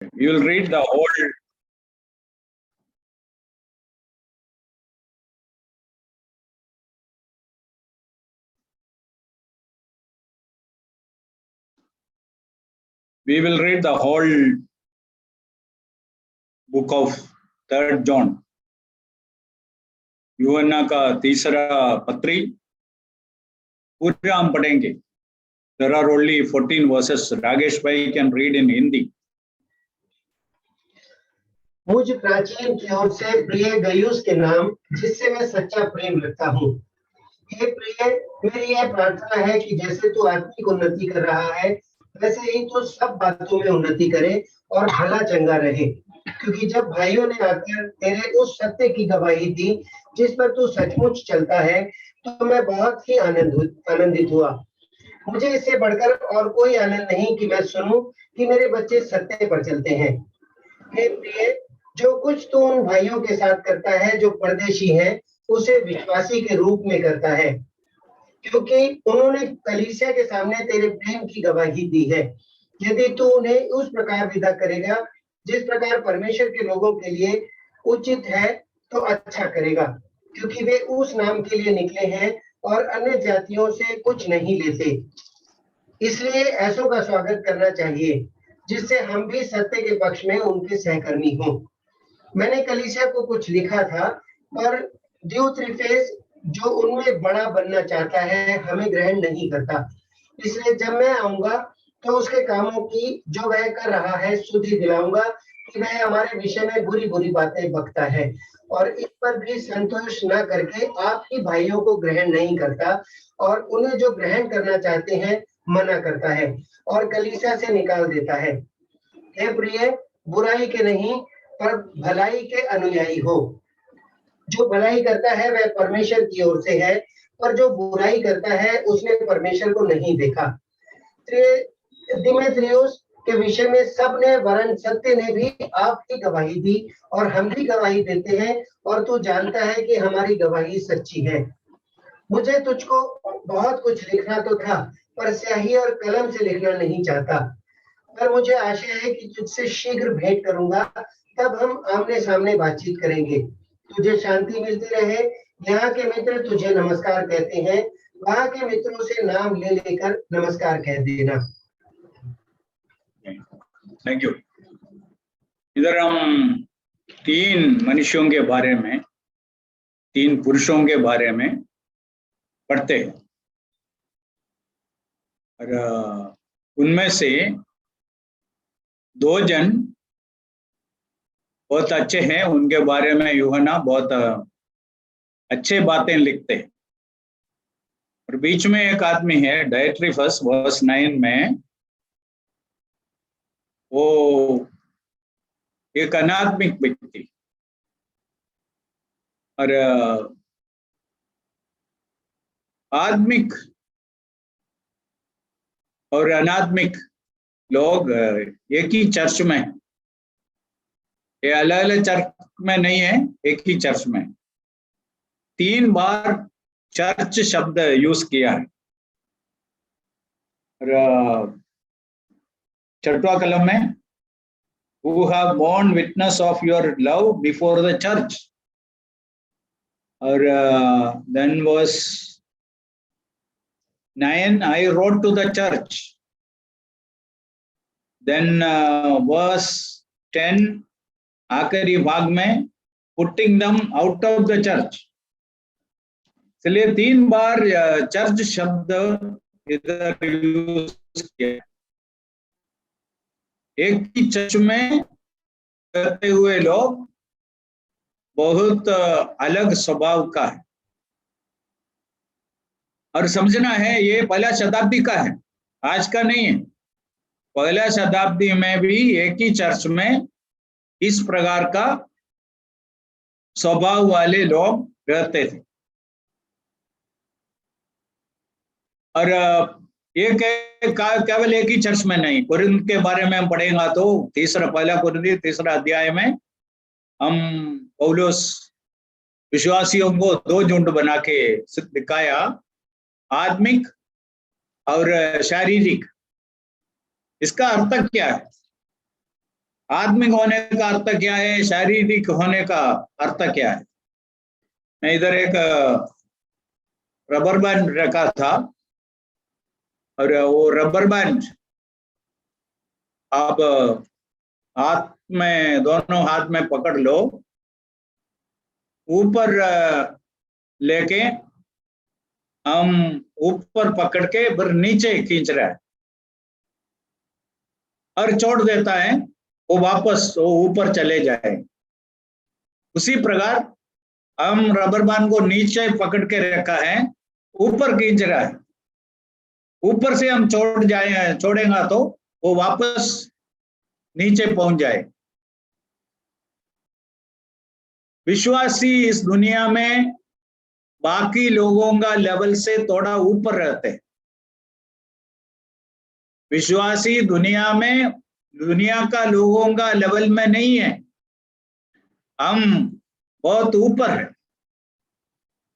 You will read the whole. We will read the whole book of 3rd John. यूहन्ना का तीसरा पत्री पूरा हम पढ़ेंगे. There are only 14 verses. Ragesh bhai can read in Hindi. मुझ प्राचीन की ओर से प्रिय गयुस के नाम, जिससे मैं सच्चा प्रेम रखता हूँ. हे प्रिय, मेरी यह प्रार्थना है कि जैसे तू आत्मिक उन्नति कर रहा है, वैसे ही तू सब बातों में उन्नति करे और भला चंगा रहे. क्योंकि जब भाइयों ने आकर तेरे उस सत्य की गवाही दी जिस पर तू सचमुच चलता है, तो मैं बहुत ही आनंदित हुआ. मुझे इससे बढ़कर और कोई आनंद नहीं कि मैं सुनूं कि मेरे बच्चे सत्य पर चलते हैं. हे प्रिय, जो कुछ तू उन भाइयों के साथ करता है जो परदेशी हैं, उसे विश्वासी के रूप में करता है, क्योंकि उन्होंने कलीसिया के सामने तेरे प्रेम की गवाही दी है. यदि तू उन्हें उस प्रकार विदा करेगा जिस प्रकार परमेश्वर के लोगों के लिए उचित है, तो अच्छा करेगा, क्योंकि वे उस नाम के लिए निकले हैं और अन्य जातियों से कुछ नहीं लेते. इसलिए ऐसों का स्वागत करना चाहिए, जिससे हम भी सत्य के पक्ष में उनके सहकर्मी हों. मैंने कलीसिया को कुछ लिखा था, पर ड्यूत्रिफेस, जो उनमें बड़ा बनना चाहता है, हमें ग्रहण नहीं करता. इसलिए जब मैं आऊंगा तो उसके कामों की जो वह कर रहा है शुद्धि दिलाऊंगा कि वह हमारे विषय में बुरी बुरी बातें बकता है, और इस पर भी संतोष न करके आपकी भाइयों को ग्रहण नहीं करता, और उन्हें जो ग्रहण करना चाहते हैं मना करता है और कलीसिया से निकाल देता है. हे प्रिय, बुराई के नहीं पर भलाई के अनुयायी हो. जो भलाई करता है वह परमेश्वर की ओर से है, पर जो बुराई करता है उसने परमेश्वर को नहीं देखा. दिमेत्रियुस के विषय में सब ने, वरन सत्य ने भी आपकी गवाही दी, और हम भी गवाही देते हैं, और तू जानता है कि हमारी गवाही सच्ची है. मुझे तुझको बहुत कुछ लिखना तो था, पर स्याही और कलम से लिखना नहीं चाहता. पर मुझे आशा है कि तुझसे शीघ्र भेंट करूंगा, तब हम आमने सामने बातचीत करेंगे. तुझे शांति मिलती रहे. यहाँ के मित्र तुझे नमस्कार कहते हैं. वहाँ के मित्रों से नाम ले लेकर नमस्कार कह देना. Thank you. इधर हम 3 मनुष्यों के बारे में, 3 पुरुषों के बारे में पढ़ते हैं, और उनमें से 2 जन बहुत अच्छे हैं. उनके बारे में यूहन्ना बहुत अच्छे बातें लिखते हैं. और बीच में एक आदमी है, डायट्रिफस, वर्स 9 में, वो एक अनात्मिक व्यक्ति. और आत्मिक और अनात्मिक लोग एक ही चर्च में, ये अलग अलग चर्च में नहीं है, एक ही चर्च में. 3 बार चर्च शब्द यूज किया है. और 6वां कलम में, who have borne witness of your love before the church. और then verse 9, I wrote to the church. Then verse 10, आखिरी भाग में, putting them out of the church. इसलिए 3 बार चर्च शब्द इधर यूज किया. एक ही चर्च में रहते हुए लोग बहुत अलग स्वभाव का है. और समझना है, ये पहला शताब्दी का है, आज का नहीं है. पहला शताब्दी में भी एक ही चर्च में इस प्रकार का स्वभाव वाले लोग रहते थे. और एक केवल एक ही चर्च में नहीं, कुरिन्थ के बारे में हम पढ़ेंगे तो पहला कुरिन्थ 3 अध्याय में हम पौलुस विश्वासियों को 2 झुंड बना के दिखाया, आत्मिक और शारीरिक. इसका अर्थ क्या है? आत्मिक होने का अर्थ क्या है, शारीरिक होने का अर्थ क्या है। मैं इधर एक रबर बैंड रखा था, और वो रबर बैंड आप हाथ में, दोनों हाथ में पकड़ लो, ऊपर लेके हम ऊपर पकड़ के फिर नीचे खींच रहा है और छोड़ देता है, वो वापस वो ऊपर चले जाए। उसी प्रकार हम रबर बैंड को नीचे पकड़ के रखा है, ऊपर खींच रहा है, ऊपर से हम छोड़ेगा तो वो वापस नीचे पहुंच जाए। विश्वासी इस दुनिया में बाकी लोगों का लेवल से थोड़ा ऊपर रहते हैं। विश्वासी दुनिया में दुनिया का लोगों का लेवल में नहीं है, हम बहुत ऊपर है।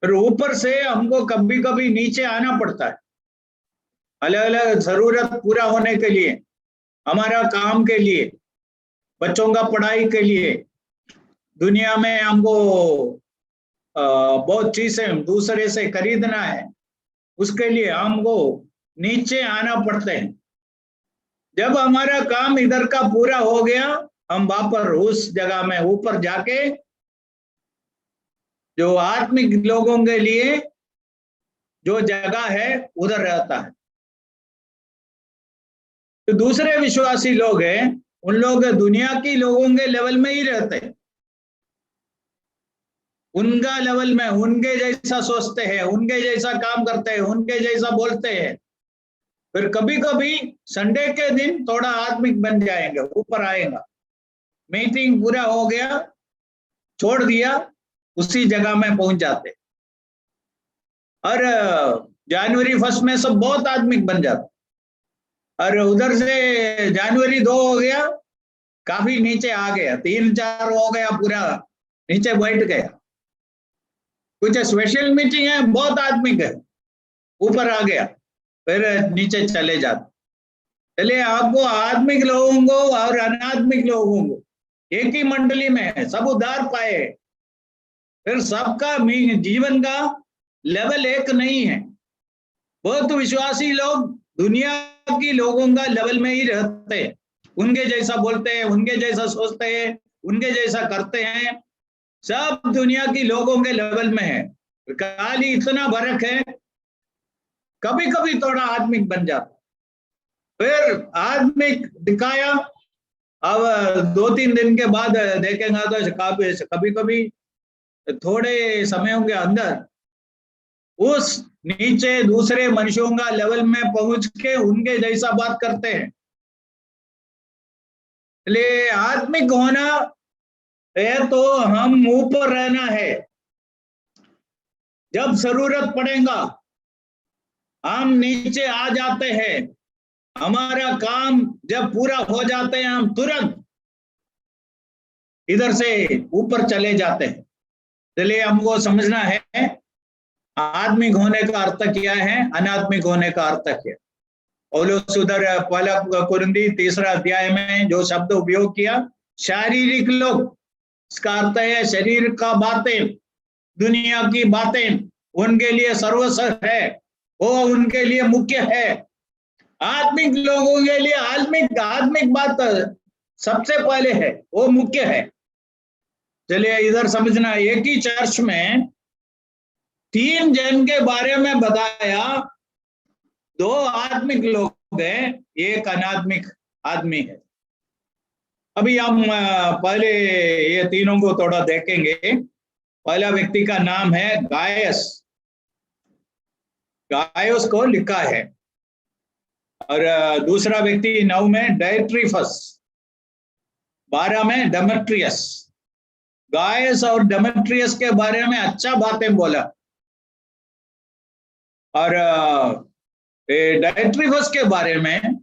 फिर ऊपर से हमको कभी कभी नीचे आना पड़ता है, अलग अलग जरूरत पूरा होने के लिए, हमारा काम के लिए, बच्चों का पढ़ाई के लिए, दुनिया में हमको बहुत चीजें दूसरे से खरीदना है, उसके लिए हमको नीचे आना पड़ते हैं। जब हमारा काम इधर का पूरा हो गया, हम वापस उस जगह में ऊपर जाके जो आत्मिक लोगों के लिए जो जगह है उधर रहता है। तो दूसरे विश्वासी लोग हैं, उन लोग दुनिया की लोगों के लेवल में ही रहते हैं, उनका लेवल में, उनके जैसा सोचते हैं, उनके जैसा काम करते हैं, उनके जैसा बोलते हैं। फिर कभी कभी संडे के दिन थोड़ा आत्मिक बन जाएंगे, ऊपर आएगा, मीटिंग पूरा हो गया, छोड़ दिया, उसी जगह में पहुंच जाते। और जनवरी 1 में सब बहुत आत्मिक बन जाते, और उधर से जनवरी 2 हो गया, काफी नीचे आ गया, 3-4 हो गया, पूरा नीचे बैठ गया। कुछ स्पेशल मीटिंग है, बहुत आत्मिक है, ऊपर आ गया, फिर नीचे चले जाते। चलिए, आपको आत्मिक लोगों को और अनात्मिक लोगों को एक ही मंडली में है, सब उद्धार पाए, फिर सबका जीवन का लेवल एक नहीं है। बहुत विश्वासी लोग दुनिया की लोगों का लेवल में ही रहते हैं, उनके जैसा बोलते हैं, उनके जैसा सोचते हैं, उनके जैसा करते हैं, सब दुनिया की लोगों के लेवल में है। खाली इतना फर्क है, कभी कभी थोड़ा आत्मिक बन जाता, फिर आत्मिक दिखाया, अब 2-3 दिन के बाद देखेंगे तो कभी कभी थोड़े समयों के अंदर उस नीचे दूसरे मनुष्यों का लेवल में पहुंच के उनके जैसा बात करते हैं। इसलिए आत्मिक होना है तो हम ऊपर रहना है। जब जरूरत पड़ेगा हम नीचे आ जाते हैं, हमारा काम जब पूरा हो जाते हैं हम तुरंत इधर से ऊपर चले जाते हैं। इसलिए हमको समझना है आत्मिक होने का अर्थ क्या है, अनात्मिक होने का अर्थ क्या है। पौलुस उधर 1 कुरिन्थी 3 अध्याय में जो शब्द उपयोग किया, शारीरिक लोग, इसका अर्थ है शरीर का बातें, दुनिया की बातें उनके लिए सर्वस्व है, वो उनके लिए मुख्य है। आत्मिक लोगों के लिए आत्मिक बात सबसे पहले है, वो मुख्य है। चलिए, इधर समझना, एक ही चर्च में 3 जन के बारे में बताया, 2 आत्मिक लोग हैं, एक अनात्मिक आदमी है। अभी हम पहले ये तीनों को थोड़ा देखेंगे। पहला व्यक्ति का नाम है गायस, गायस को लिखा है, और दूसरा व्यक्ति 9 में डायट्रीफस, 12 में डेमेट्रियस। गायस और डेमेट्रियस के बारे में अच्छा बातें बोला, और डायट्रीफस के बारे में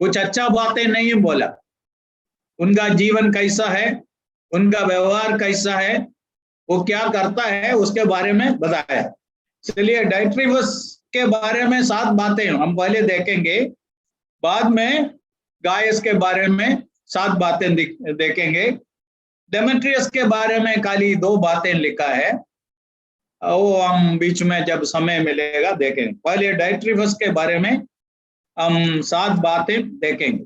कुछ अच्छा बातें नहीं बोला। उनका जीवन कैसा है, उनका व्यवहार कैसा है, वो क्या करता है, उसके बारे में बताया। चलिए, डायट्रीफस के बारे में 7 बातें हम पहले देखेंगे, बाद में गायस के बारे में 7 बातें देखेंगे। डेमेट्रियस के बारे में खाली 2 बातें लिखा है, वो हम बीच में जब समय मिलेगा देखेंगे। पहले डाइट्रिफस के बारे में हम 7 बातें देखेंगे।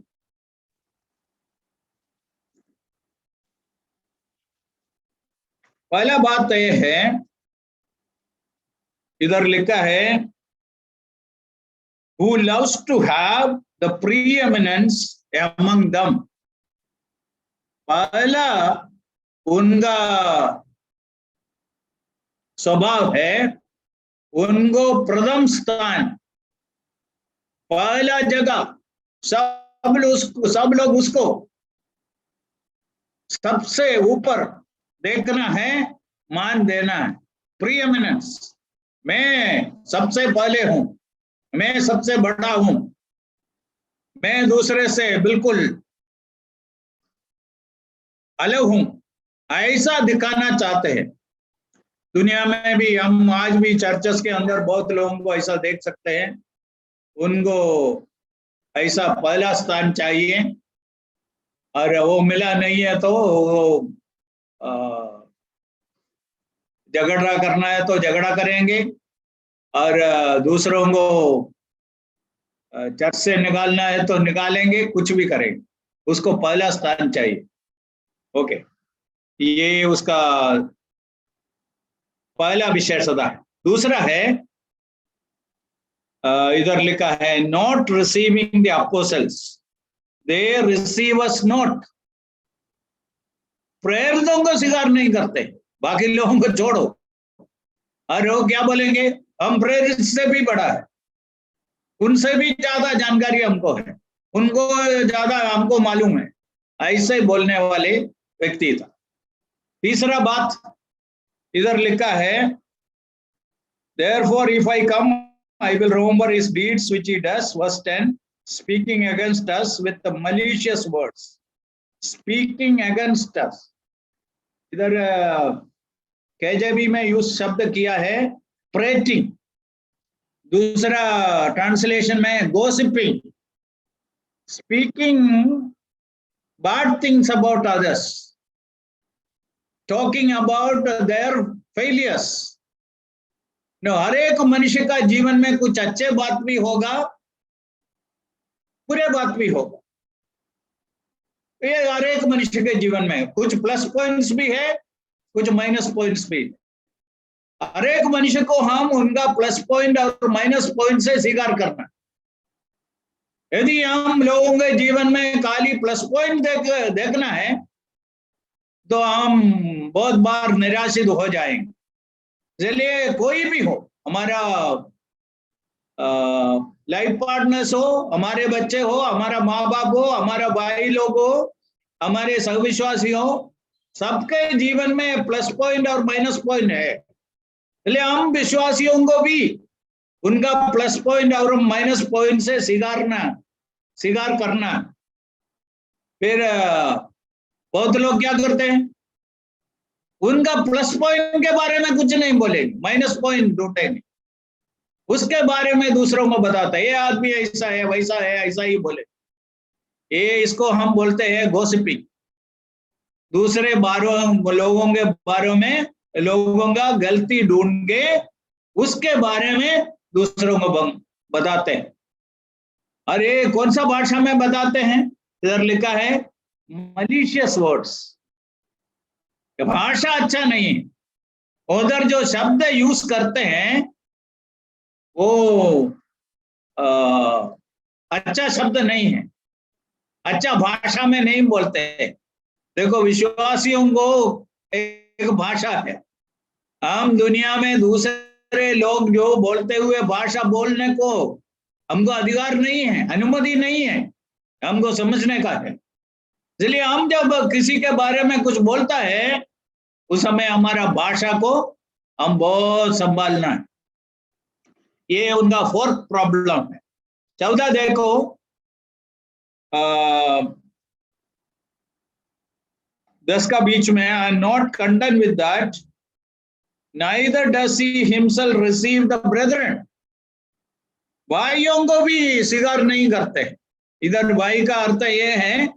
पहला बात यह है, इधर लिखा है, who loves to have the preeminence among them। पहला उनका स्वभाव है, उनको प्रथम स्थान, पहला जगह, सब लोग उसको सबसे ऊपर देखना है, मान देना है। प्रीएमिनेंस, मैं सबसे पहले हूं, मैं सबसे बड़ा हूं, मैं दूसरे से बिल्कुल अलग हूं, ऐसा दिखाना चाहते हैं। दुनिया में भी हम आज भी चर्चेस के अंदर बहुत लोगों को ऐसा देख सकते हैं, उनको ऐसा पहला स्थान चाहिए, और वो मिला नहीं है तो वो झगड़ा करना है तो झगड़ा करेंगे, और दूसरों को चर्च से निकालना है तो निकालेंगे, कुछ भी करेंगे, उसको पहला स्थान चाहिए। ओके, ये उसका पहला विशेषता है। दूसरा है, इधर लिखा है, not receiving the apostles, they receive us not. प्रेरितों को स्वीकार नहीं करते, बाकी लोगों को छोड़ो। और वो क्या बोलेंगे, हम प्रेरित से भी बड़ा है, उनसे भी ज्यादा जानकारी हमको है, उनको ज्यादा हमको मालूम है, ऐसे बोलने वाले व्यक्ति था। तीसरा बात इधर लिखा है, therefore if I come I will remember his deeds which he does, verse 10, speaking against us with the malicious words, speaking against us। इधर केजेबी में यूज शब्द किया है प्रेटिंग, दूसरा ट्रांसलेशन में gossiping, speaking bad things about others, talking about their failures। हर एक मनुष्य का जीवन में कुछ अच्छे बात भी होगा, बुरे बात भी होगा। ये हर एक मनुष्य के जीवन में कुछ प्लस पॉइंट्स भी है, कुछ माइनस पॉइंट्स भी। हर एक मनुष्य को हम उनका प्लस पॉइंट और माइनस पॉइंट से स्वीकार करना। यदि हम लोगों के जीवन में खाली प्लस पॉइंट देखना है तो हम बहुत बार निराशित हो जाएंगे। इसलिए कोई भी हो, हमारा लाइफ पार्टनर्स हो, हमारे बच्चे हो, हमारा माँ बाप हो, हमारा भाई लोग हो, हमारे सहविश्वासी हो, सबके जीवन में प्लस पॉइंट और माइनस पॉइंट है। इसलिए हम विश्वासियों को भी उनका प्लस पॉइंट और माइनस पॉइंट से स्वीकार करना। फिर बहुत लोग क्या करते हैं, उनका प्लस पॉइंट के बारे में कुछ नहीं बोलेंगे, माइनस पॉइंट ढूंढेंगे, उसके बारे में दूसरों को बताता है, ये आदमी ऐसा है, वैसा है, ऐसा ही बोले। ये इसको हम बोलते हैं गॉसिपिंग। दूसरे लोगों के बारे में लोगों का गलती ढूंढ के उसके बारे में दूसरों को बताते हैं। और ये कौन सा भाषा में बताते हैं, इधर लिखा है मलिशियस वर्ड्स। भाषा अच्छा नहीं है, उधर जो शब्द यूज करते हैं वो अच्छा शब्द नहीं है, अच्छा भाषा में नहीं बोलते। देखो, विश्वासियों को एक भाषा है, हम दुनिया में दूसरे लोग जो बोलते हुए भाषा बोलने को हमको अधिकार नहीं है, अनुमति नहीं है, हमको समझने का है। इसलिए हम जब किसी के बारे में कुछ बोलता है उस समय हमारा भाषा को हम बहुत संभालना है। ये उनका 4th प्रॉब्लम है। 14 देखो, 10 का बीच में, I am not content with that, neither does he himself receive the brethren. भाइयों को भी स्वीकार नहीं करते। इधर भाई का अर्थ ये है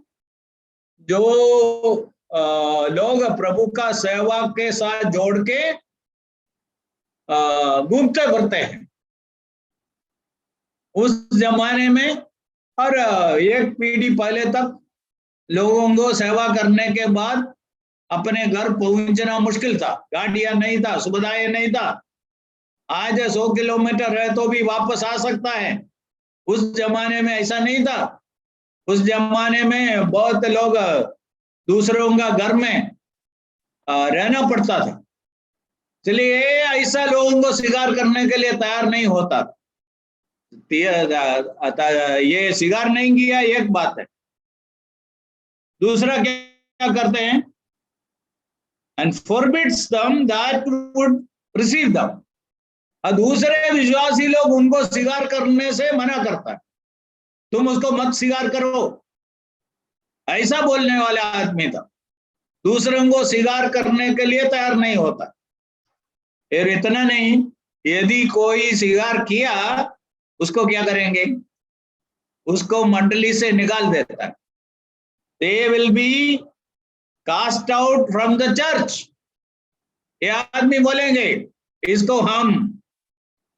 जो लोग प्रभु का सेवा के साथ जोड़ के घूमते फिरते हैं उस जमाने में। और एक पीढ़ी पहले तक लोगों को सेवा करने के बाद अपने घर पहुंचना मुश्किल था, गाड़ियां नहीं था, सुविधाएं नहीं था। आज 100 किलोमीटर है तो भी वापस आ सकता है, उस जमाने में ऐसा नहीं था। उस जमाने में बहुत लोग दूसरों का घर में रहना पड़ता था, इसलिए ऐसा लोगों को स्वीकार करने के लिए तैयार नहीं होता। ये स्वीकार नहीं किया एक बात है। दूसरा क्या करते हैं, and forbids them that would receive them। और दूसरे विश्वासी लोग उनको स्वीकार करने से मना करता है, तुम उसको मत स्वीकार करो, ऐसा बोलने वाला आदमी था। दूसरों को स्वीकार करने के लिए तैयार नहीं होता। फिर इतना नहीं, यदि कोई स्वीकार किया उसको क्या करेंगे, उसको मंडली से निकाल देता है। They will be cast out from the church। ये आदमी बोलेंगे इसको हम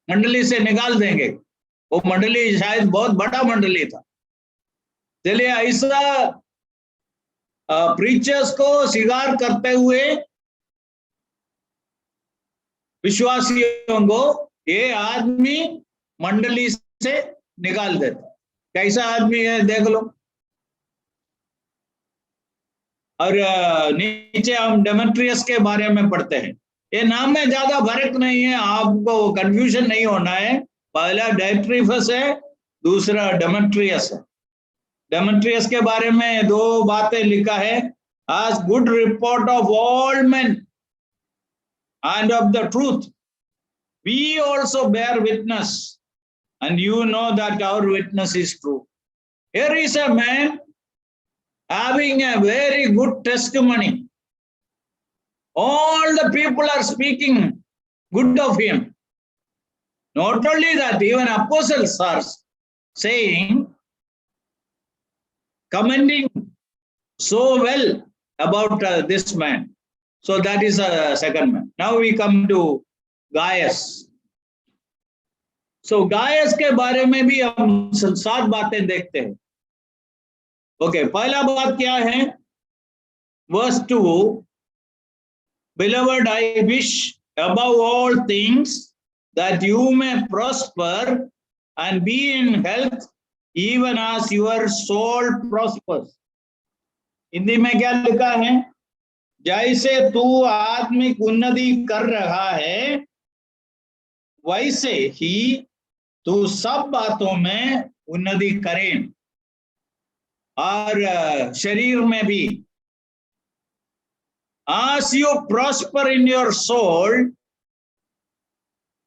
मंडली से निकाल देंगे। वो मंडली शायद बहुत बड़ा मंडली था, चलिए ऐसा प्रीचर्स को स्वीकार करते हुए विश्वासियों को ये आदमी मंडली से निकाल देता। कैसा आदमी है देख लो। और नीचे हम डेमेट्रियस के बारे में पढ़ते हैं। ये नाम में ज्यादा फर्क नहीं है, आपको कंफ्यूजन नहीं होना है। पहला डायट्रीफस है, दूसरा डेमेट्रियस है। डेमेट्रियस के बारे में दो बातें लिखा है, as good report of all men and of the truth we also bear witness, and you know that our witness is true। Here is a man having a very good testimony, all the people are speaking good of him। Not only that, even apostles are saying, commending so well about this man। So that is a second man। Now we come to Gaius। So Gaius के बारे में भी हम 7 बातें देखते हैं। Okay, पहला बात क्या है, verse 2, Beloved, I wish above all things that you may prosper and be in health even as your soul prospers। Hindi में क्या लिखा है, जैसे तू आत्मिक उन्नति कर रहा है वैसे ही तू सब बातों में उन्नति करे, और शरीर में भी। As you prosper in your soul,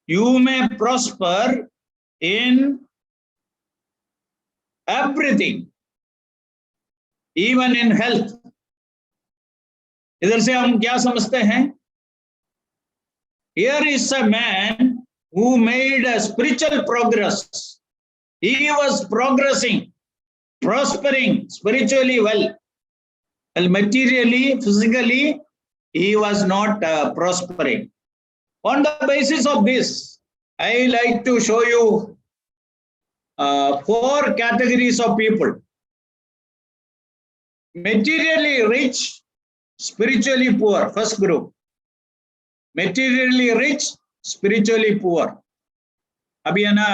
you may prosper in everything, even in health। इधर से हम क्या समझते हैं, here is a man who made a spiritual progress। He was progressing, prospering spiritually well materially, physically he was not prospering। On the basis of this, I like to show you 4 categories of people: materially rich, spiritually poor, first group। materially rich, spiritually poor। अभी है ना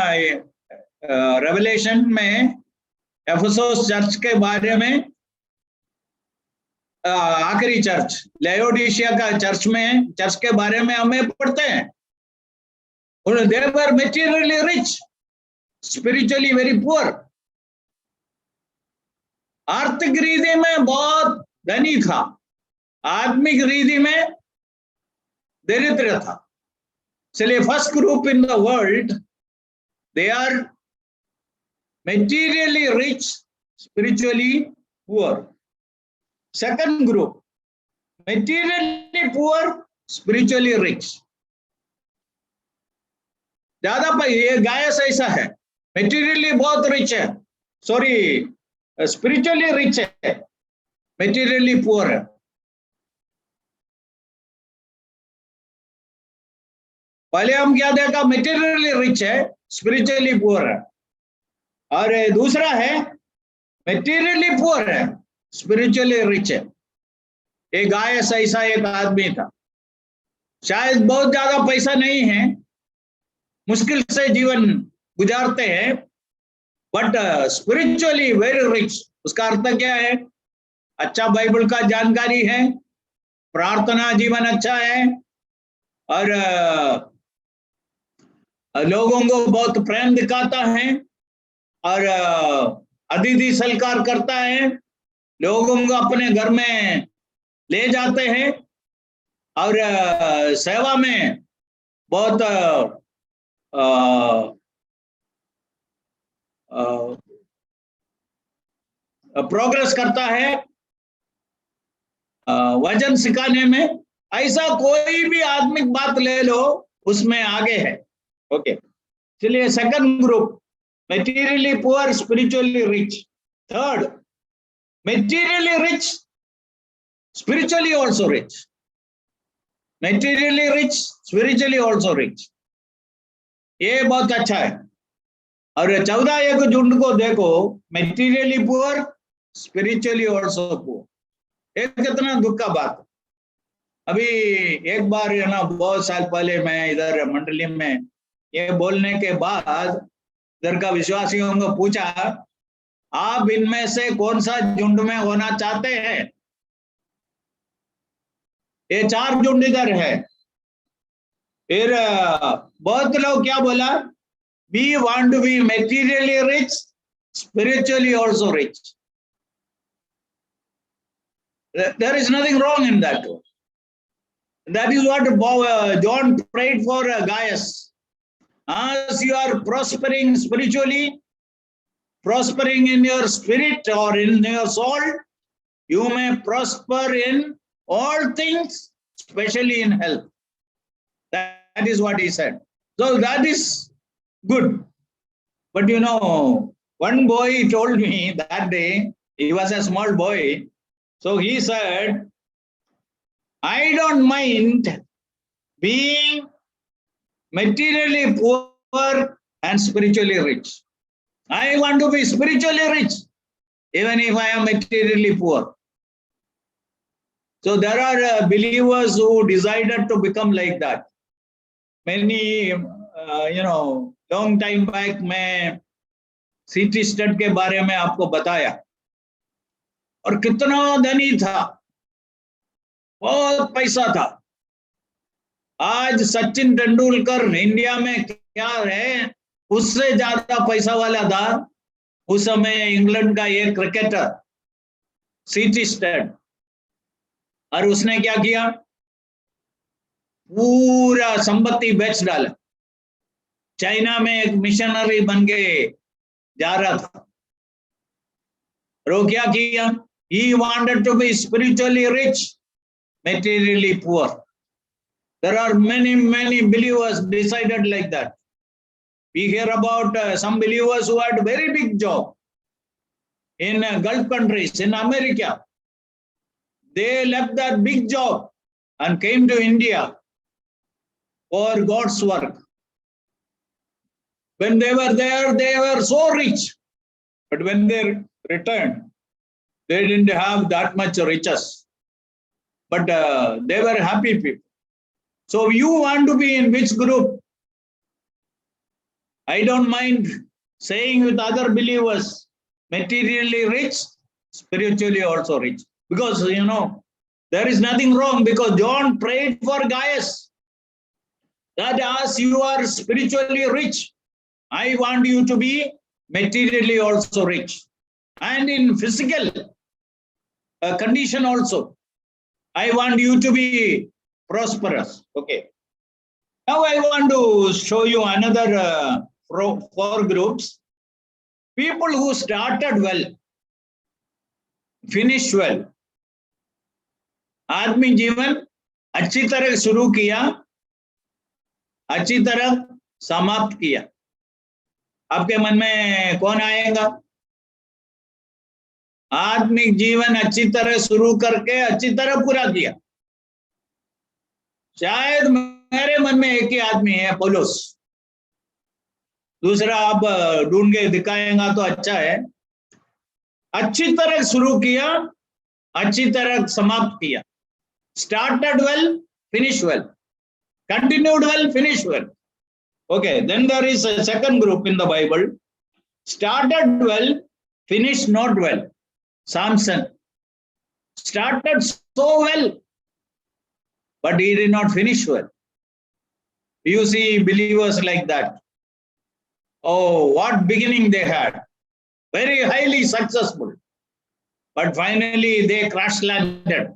revelation में Ephesus church के बारे में, आखिरी church लायोडीशिया का church के बारे में हमें पढ़ते हैं। They were materially rich, spiritually very poor। आर्थिक रीति में बहुत धनी था, आत्मिक रीति में दरिद्र था। इसलिए first group in the world, they are materially rich, spiritually poor। Second group, materially poor, spiritually rich। ज्यादा ये गायस ऐसा है, मेटीरियली बहुत रिच है, सॉरी स्पिरिचुअली रिच है। मेटीरियली पुअर है। पहले हम क्या देखा, मेटीरियली रिच है, स्पिरिचुअली पुअर है। और दूसरा है मेटीरियली पुअर है, स्पिरिचुअली रिच है। एक गाय ऐसा एक आदमी था, शायद बहुत ज्यादा पैसा नहीं है, मुश्किल से जीवन गुजारते हैं, बट स्पिरिचुअली वेरी रिच। उसका अर्थ क्या है? अच्छा बाइबल का जानकारी है, प्रार्थना जीवन अच्छा है, और लोगों को बहुत प्रेम दिखाता है, और अतिथि सत्कार करता है, लोगों को अपने घर में ले जाते हैं, और सेवा में बहुत प्रोग्रेस करता है, वजन सिखाने में। ऐसा कोई भी आत्मिक बात ले लो, उसमें आगे है। ओके, चलिए second group, materially poor, spiritually rich. Third, materially rich, spiritually also rich. Materially rich, spiritually also rich, ये बहुत अच्छा है। और 14 एक झुंड को देखो, materially poor, spiritually also poor. एक कितना दुख का बात। अभी एक बार है ना, बहुत साल पहले मैं इधर मंडली में ये बोलने के बाद इधर का विश्वासियों को पूछा, आप इनमें से कौन सा झुंड में होना चाहते हैं? ये 4 झुंड इधर है। फिर बहुत लोग क्या बोला, we want to be materially rich, spiritually also rich. There is nothing wrong in that. That is what John prayed for Gaius. As you are prospering spiritually, prospering in your spirit or in your soul, you may prosper in all things, especially in health. That is what he said. So that is good. But you know, one boy told me that day, he was a small boy, so he said, I don't mind being materially poor and spiritually rich. I want to be spiritually rich, even if I am materially poor. So there are believers who decided to become like that. Many, long time back, मैं city state के बारे में आपको बताया, और कितना धनी था, बहुत पैसा था। आज सचिन तेंदुलकर इंडिया में क्या है, उससे ज्यादा पैसा वाला था उस समय इंग्लैंड का एक क्रिकेटर सिटी स्टेट। और उसने क्या किया, पूरा संपत्ति बेच डाला, चाइना में एक मिशनरी बन के जा रहा था। और वो क्या किया, he wanted to be spiritually rich, materially poor. There are many believers decided like that. We hear about some believers who had very big job in Gulf countries, in America. They left that big job and came to India for God's work. When they were there, they were so rich. But when they returned, they didn't have that much riches. But they were happy people. So you want to be in which group? I don't mind saying with other believers, materially rich, spiritually also rich. Because, there is nothing wrong, because John prayed for Gaius that as you are spiritually rich, I want you to be materially also rich. And in physical condition also, I want you to be prosperous. Okay. Now I want to show you another 4 groups. People who started well, finished well. आदमी जीवन अच्छी तरह शुरू किया, अच्छी तरह समाप्त किया। आपके मन में कौन आएगा? आत्मिक जीवन अच्छी तरह शुरू करके अच्छी तरह पूरा किया। शायद मेरे मन में एक ही आदमी है, पौलुस। दूसरा आप ढूंढ के दिखाएगा तो अच्छा है। अच्छी तरह शुरू किया, अच्छी तरह समाप्त किया। Started well, finished well. Continued well, finished well. Okay, then there is a second group in the Bible. Started well, finished not well. Samson started so well, but he did not finish well. You see believers like that. Oh, what beginning they had. Very highly successful. But finally they crash landed.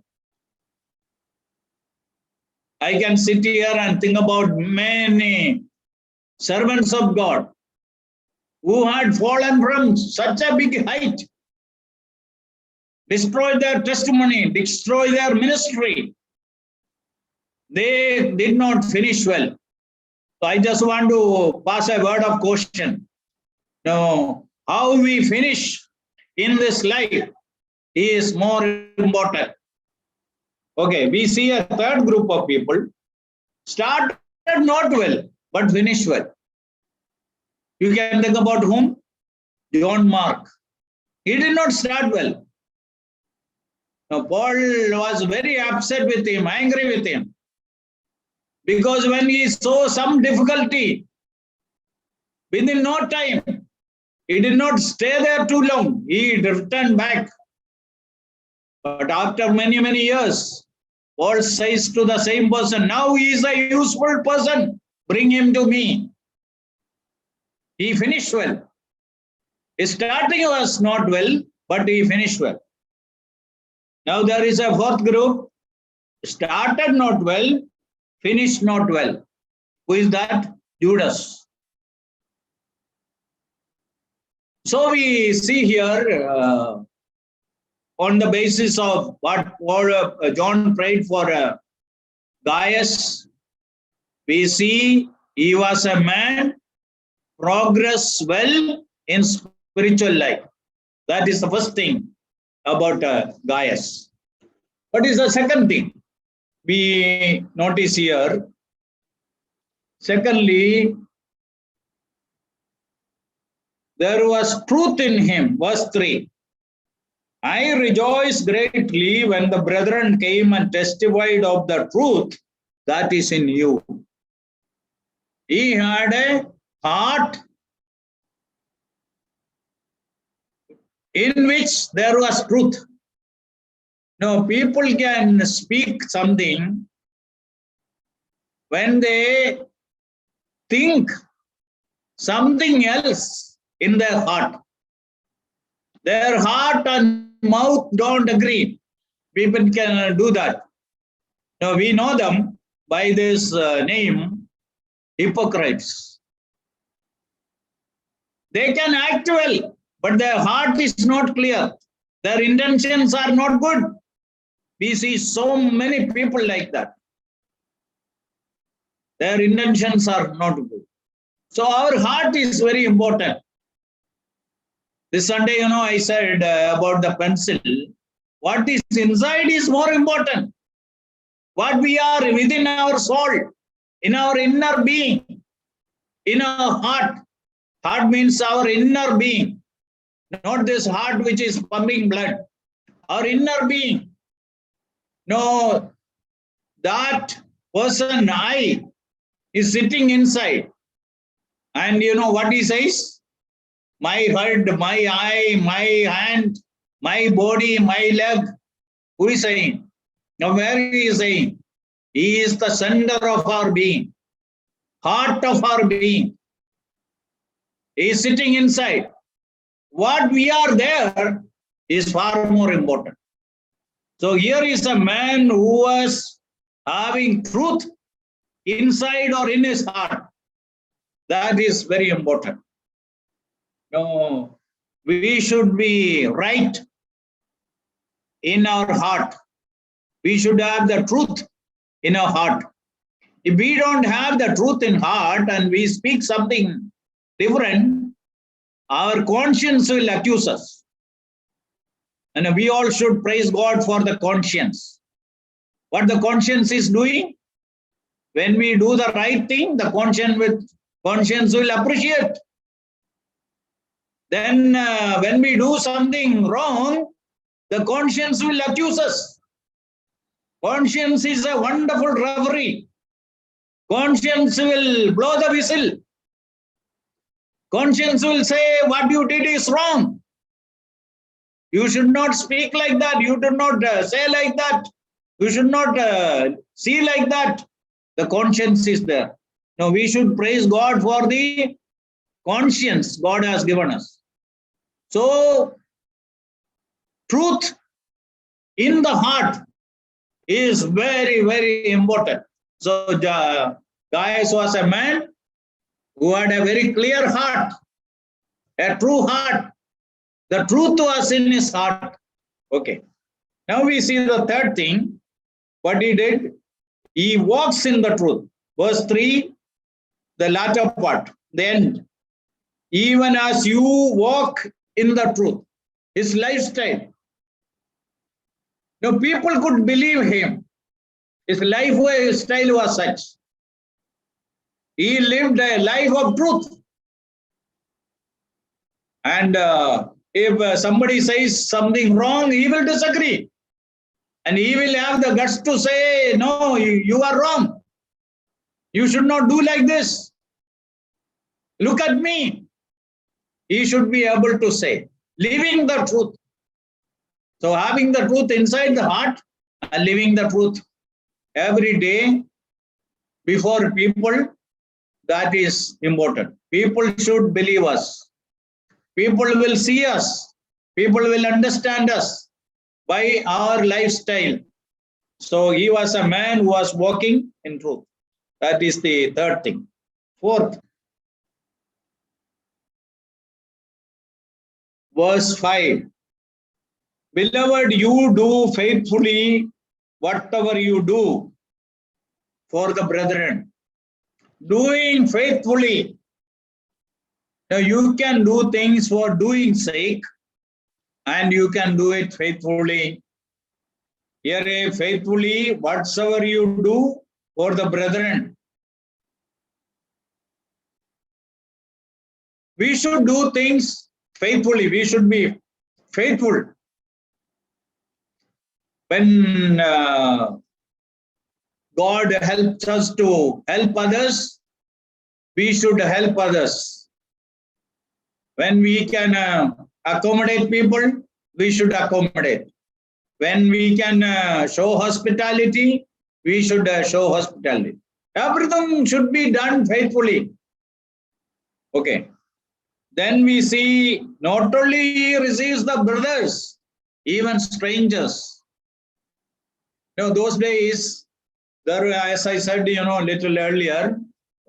I can sit here and think about many servants of God who had fallen from such a big height, destroyed their testimony, destroyed their ministry. They did not finish well. So I just want to pass a word of caution. Now, how we finish in this life is more important. Okay, we see a third group of people started not well, but finished well. You can think about whom? John Mark. He did not start well. Now, Paul was very upset with him, angry with him. Because when he saw some difficulty, within no time, he did not stay there too long. He returned back. But after many, many years, Paul says to the same person, now he is a useful person. Bring him to me. He finished well. His starting was not well, but he finished well. Now there is a fourth group. Started not well, finished not well. Who is that? Judas. So we see here, on the basis of what John prayed for Gaius, we see he was a man, progress well in spiritual life. That is the first thing about Gaius. What is the second thing we notice here? Secondly, there was truth in him. Verse 3. I rejoiced greatly when the brethren came and testified of the truth that is in you. He had a heart in which there was truth. Now, people can speak something when they think something else in their heart. Their heart and mouth don't agree. People can do that. Now, we know them by this name, hypocrites. They can act well, but their heart is not clear. Their intentions are not good. We see so many people like that. Their intentions are not good. So our heart is very important. This Sunday, I said about the pencil. What is inside is more important. What we are within our soul, in our inner being, in our heart. Heart means our inner being, not this heart which is pumping blood. Our inner being. No, that person, I, is sitting inside. And you know what he says? My head, my eye, my hand, my body, my leg. Who is saying? Now where he is saying? He is the center of our being, heart of our being. He is sitting inside. What we are there is far more important. So here is a man who was having truth inside or in his heart. That is very important. No, we should be right in our heart. We should have the truth in our heart. If we don't have the truth in heart and we speak something different, our conscience will accuse us. And we all should praise God for the conscience. What the conscience is doing? When we do the right thing, the conscience will appreciate. Then when we do something wrong, the conscience will accuse us. Conscience is a wonderful referee. Conscience will blow the whistle. Conscience will say what you did is wrong. You should not speak like that. You do not say like that. You should not see like that. The conscience is there. Now we should praise God for the conscience God has given us. So, truth in the heart is very, very important. So, Gaius was a man who had a very clear heart, a true heart. The truth was in his heart. Okay. Now we see the third thing. What he did, he walks in the truth. Verse 3, the latter part, the end. Even as you walk in the truth, his lifestyle. Now people could believe him. His lifestyle was such. He lived a life of truth. And if somebody says something wrong, he will disagree. And he will have the guts to say, no, you are wrong. You should not do like this. Look at me. He should be able to say, living the truth. So having the truth inside the heart and living the truth every day before people, that is important. People should believe us. People will see us. People will understand us by our lifestyle. So he was a man who was walking in truth. That is the third thing. Fourth, verse 5. Beloved, you do faithfully whatever you do for the brethren. Doing faithfully. Now you can do things for doing sake, and you can do it faithfully. Here, faithfully, whatsoever you do for the brethren. We should do things faithfully. We should be faithful. When God helps us to help others, we should help others. When we can accommodate people, we should accommodate. When we can show hospitality, we should show hospitality. Everything should be done faithfully. Okay. Then we see not only he receives the brothers, even strangers. Those days, there, as I said, a little earlier,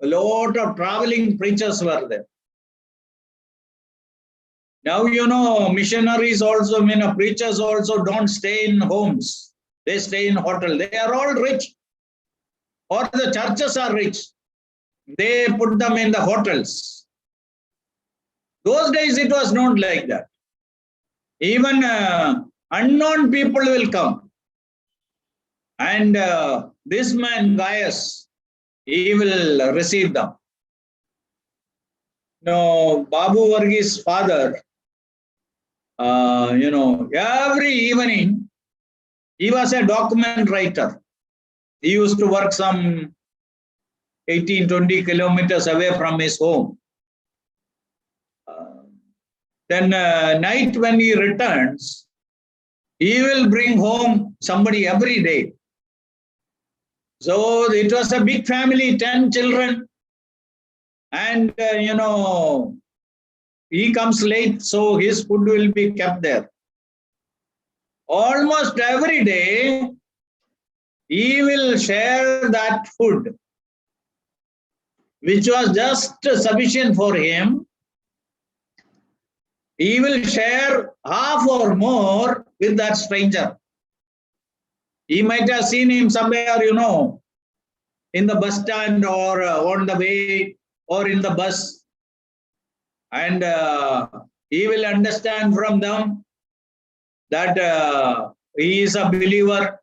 a lot of traveling preachers were there. Now, missionaries also, preachers also don't stay in homes. They stay in hotels. They are all rich. Or the churches are rich. They put them in the hotels. Those days it was not like that. Even unknown people will come. And this man, Gaius, he will receive them. Babu Varghese' father, every evening, he was a document writer. He used to work some 18-20 kilometers away from his home. Then night when he returns, he will bring home somebody every day. So it was a big family, 10 children. And, he comes late, so his food will be kept there. Almost every day, he will share that food, which was just sufficient for him. He will share half or more with that stranger. He might have seen him somewhere, in the bus stand or on the way or in the bus. And he will understand from them that he is a believer,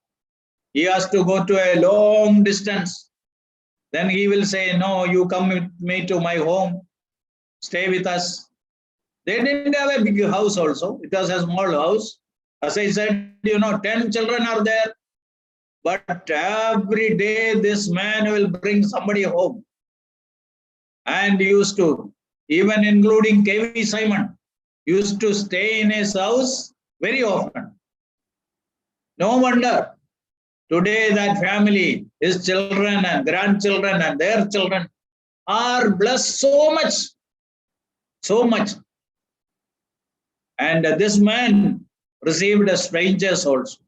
he has to go to a long distance. Then he will say, no, you come with me to my home, stay with us. They didn't have a big house also. It was a small house. As I said, 10 children are there. But every day this man will bring somebody home. And used to, even including KV Simon, used to stay in his house very often. No wonder today that family, his children and grandchildren and their children are blessed so much. So much. And this man received strangers also.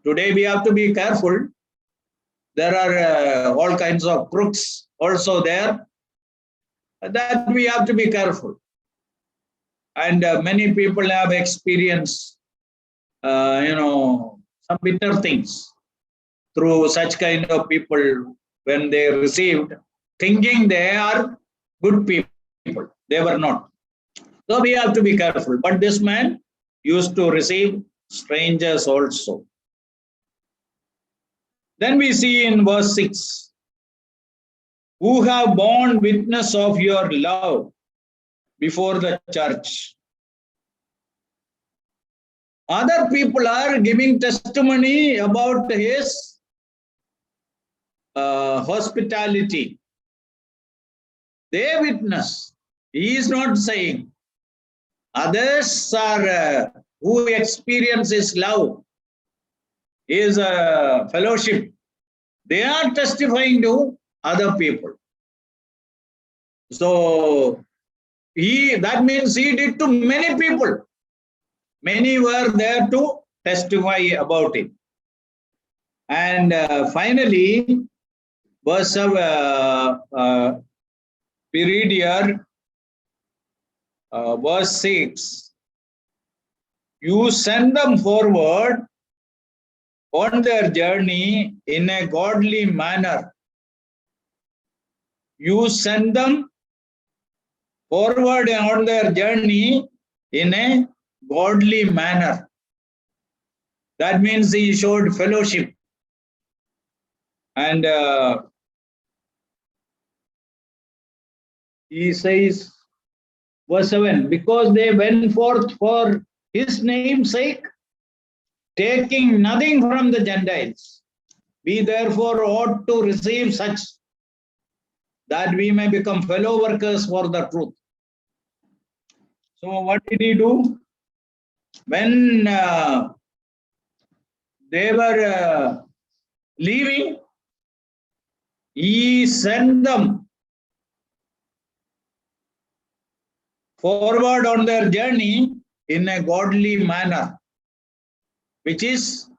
Today we have to be careful. There are all kinds of crooks also there. That we have to be careful. And many people have experienced, some bitter things through such kind of people when they received, thinking they are good people. They were not. So we have to be careful. But this man used to receive strangers also. Then we see in verse 6, who have borne witness of your love before the church. Other people are giving testimony about his hospitality. They witness. He is not saying. Others are who experience his love, his fellowship. They are testifying to other people. So that means he did to many people. Many were there to testify about it. And finally, verse we read here, verse 6. You send them forward on their journey in a godly manner. You send them forward on their journey in a godly manner. That means he showed fellowship. And he says, verse 7, because they went forth for his name's sake, taking nothing from the Gentiles. We therefore ought to receive such, that we may become fellow workers for the truth. So what did he do? When they were leaving, he sent them forward on their journey in a godly manner, which is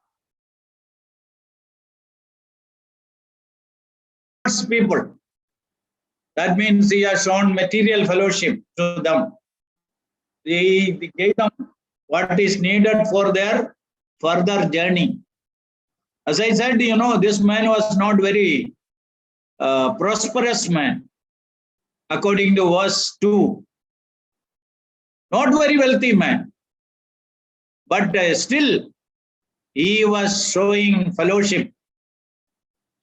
God's people. That means he has shown material fellowship to them. He gave them what is needed for their further journey. As I said, this man was not very prosperous man, according to verse 2. Not very wealthy man. But still, he was showing fellowship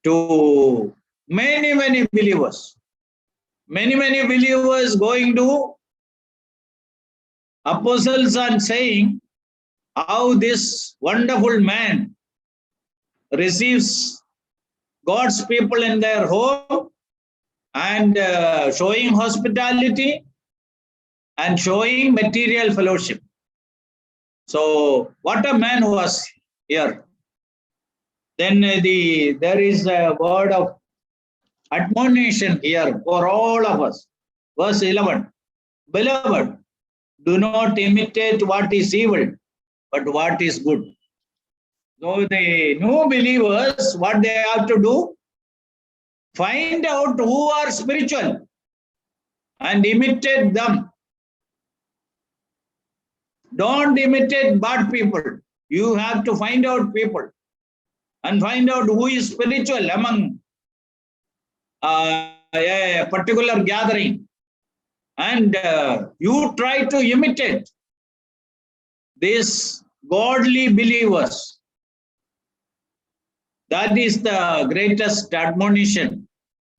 to many, many believers. Many, many believers going to apostles and saying how this wonderful man receives God's people in their home and showing hospitality and showing material fellowship. So what a man was here. Then there is a word of admonition here for all of us. Verse 11, beloved, do not imitate what is evil, but what is good. So the new believers, what they have to do, find out who are spiritual and imitate them. Don't imitate bad people. You have to find out people and find out who is spiritual among a particular gathering. And you try to imitate this godly believers. That is the greatest admonition,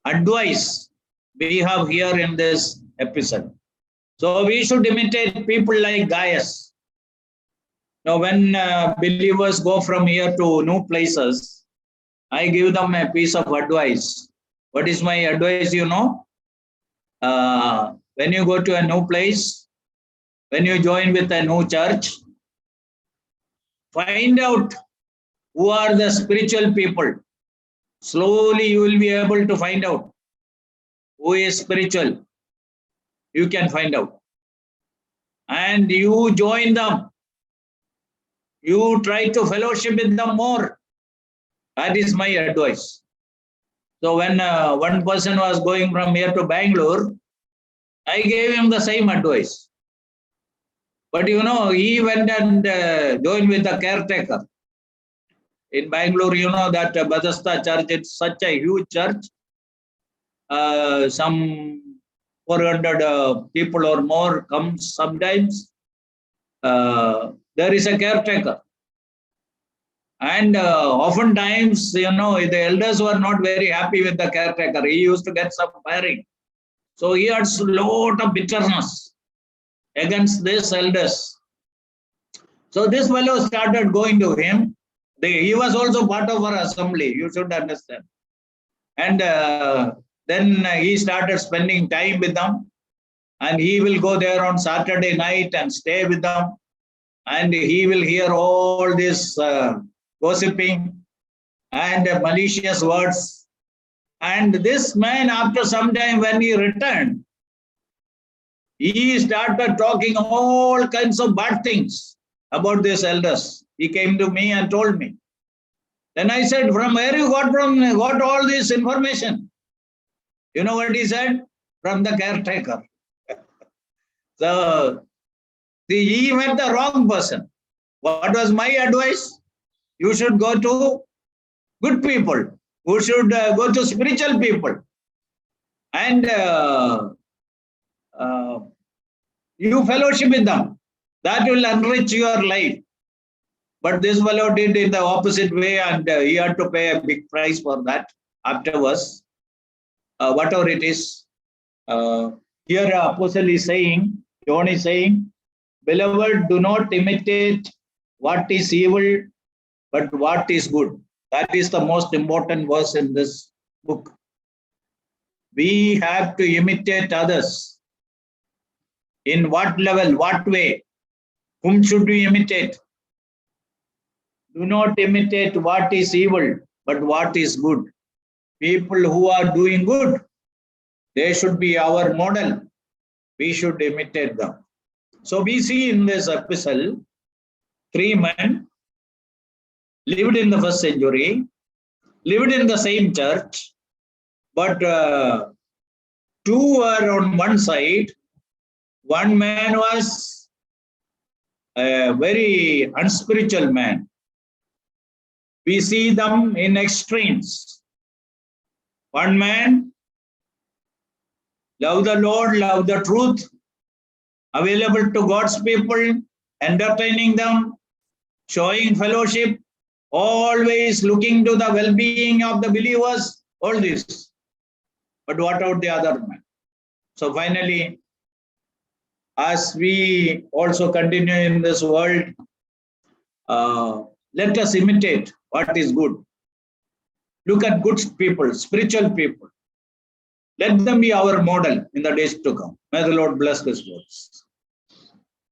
advice we have here in this episode. So we should imitate people like Gaius. Now, when believers go from here to new places, I give them a piece of advice. What is my advice, you know? When you go to a new place, when you join with a new church, find out who are the spiritual people. Slowly you will be able to find out who is spiritual. You can find out. And you join them. You try to fellowship with them more. That is my advice. So when one person was going from here to Bangalore, I gave him the same advice. But you know, he went and joined with the caretaker. In Bangalore, you know that Bethesda church, it's such a huge church. Some 400 people or more come sometimes. There is a caretaker. And oftentimes, you know, the elders were not very happy with the caretaker. He used to get some firing. So he had a lot of bitterness against these elders. So this fellow started going to him. He was also part of our assembly, you should understand. And then he started spending time with them. And he will go there on Saturday night and stay with them. And he will hear all this gossiping and malicious words. And this man, after some time when he returned, he started talking all kinds of bad things about these elders. He came to me and told me. Then I said, from where you got all this information? You know what he said? From the caretaker. So he met the wrong person. What was my advice? You should go to good people. You should go to spiritual people. And you fellowship with them. That will enrich your life. But this fellow did in the opposite way, and he had to pay a big price for that afterwards. Whatever it is. Here Apostle is saying, John is saying, beloved, do not imitate what is evil, but what is good. That is the most important verse in this book. We have to imitate others. In what level, what way? Whom should we imitate? Do not imitate what is evil, but what is good. People who are doing good, they should be our model. We should imitate them. So we see in this epistle, 3 men lived in the first century, lived in the same church, but 2 were on one side. One man was a very unspiritual man. We see them in extremes. One man, love the Lord, love the truth, available to God's people, entertaining them, showing fellowship, always looking to the well-being of the believers, all this. But what about the other man? So finally, as we also continue in this world, let us imitate what is good. Look at good people, spiritual people. Let them be our model in the days to come. May the Lord bless these words.